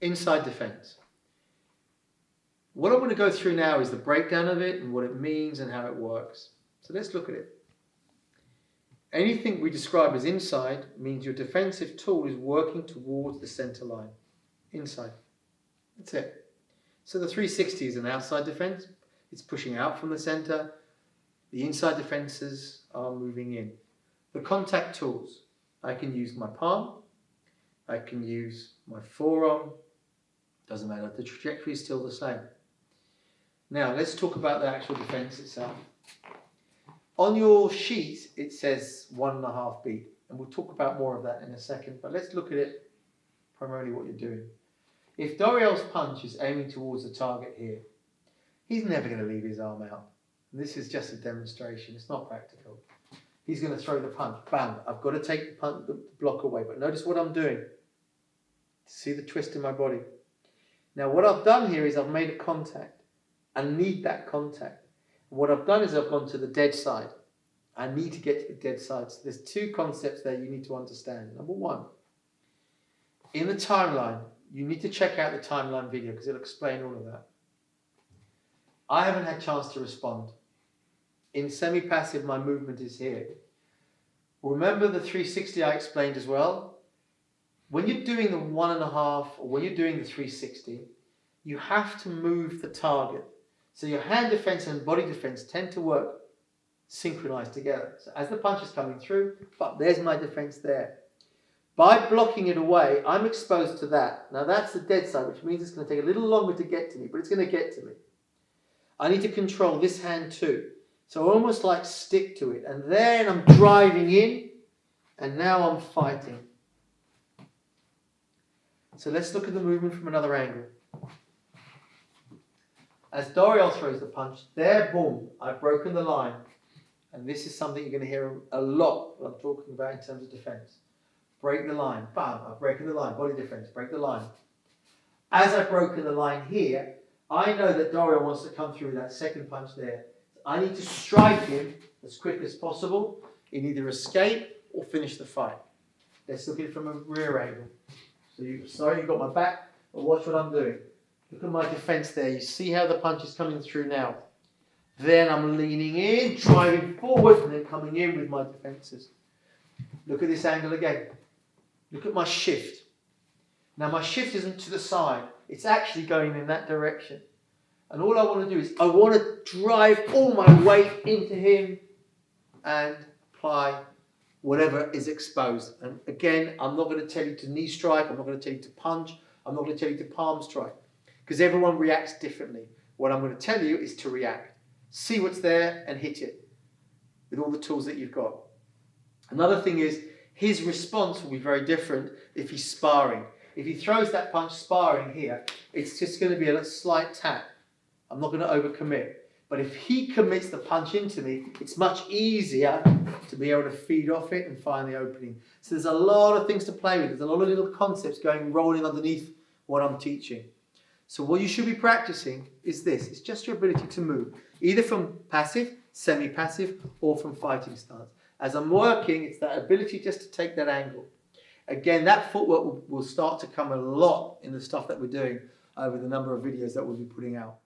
inside defence. What I'm going to go through now is the breakdown of it and what it means and how it works. So let's look at it. Anything we describe as inside means your defensive tool is working towards the centre line. Inside. That's it. So the 360 is an outside defence. It's pushing out from the centre. The inside defences are moving in. The contact tools. I can use my palm. I can use my forearm. Doesn't matter. The trajectory is still the same. Now let's talk about the actual defence itself. On your sheet it says 1.5 beat, and we'll talk about more of that in a second, but let's look at it primarily what you're doing. If Doriel's punch is aiming towards the target here, he's never going to leave his arm out. And this is just a demonstration, it's not practical. He's going to throw the punch, bam, I've got to take the block away, but notice what I'm doing. See the twist in my body. Now what I've done here is I've made a contact. I need that contact. What I've done is I've gone to the dead side. I need to get to the dead side. So there's two concepts there you need to understand. Number one, in the timeline, you need to check out the timeline video because it'll explain all of that. I haven't had a chance to respond. In semi-passive, my movement is here. Remember the 360 I explained as well? When you're doing the 1.5 or when you're doing the 360, you have to move the target. So your hand defense and body defense tend to work synchronized together. So as the punch is coming through, but there's my defense there. By blocking it away, I'm exposed to that. Now that's the dead side, which means it's going to take a little longer to get to me, but it's going to get to me. I need to control this hand too. So I almost like stick to it. And then I'm driving in, and now I'm fighting. So let's look at the movement from another angle. As Doriel throws the punch, there, boom, I've broken the line. And this is something you're going to hear a lot when I'm talking about in terms of defense. Break the line, bam, I've broken the line, body defense, break the line. As I've broken the line here, I know that Doriel wants to come through that second punch there. I need to strike him as quick as possible in either escape or finish the fight. Let's look at it from a rear angle. So you've got my back, but watch what I'm doing. Look at my defense there. You see how the punch is coming through now. Then I'm leaning in, driving forward, and then coming in with my defenses. Look at this angle again. Look at my shift. Now my shift isn't to the side. It's actually going in that direction. And all I want to do is I want to drive all my weight into him and apply whatever is exposed. And again, I'm not going to tell you to knee strike. I'm not going to tell you to punch. I'm not going to tell you to palm strike. Because everyone reacts differently. What I'm going to tell you is to react. See what's there and hit it with all the tools that you've got. Another thing is his response will be very different if he's sparring. If he throws that punch sparring here, it's just going to be a slight tap. I'm not going to overcommit. But if he commits the punch into me, it's much easier to be able to feed off it and find the opening. So there's a lot of things to play with. There's a lot of little concepts rolling underneath what I'm teaching. So what you should be practicing is this. It's just your ability to move, either from passive, semi-passive, or from fighting stance. As I'm working, it's that ability just to take that angle. Again, that footwork will start to come a lot in the stuff that we're doing over the number of videos that we'll be putting out.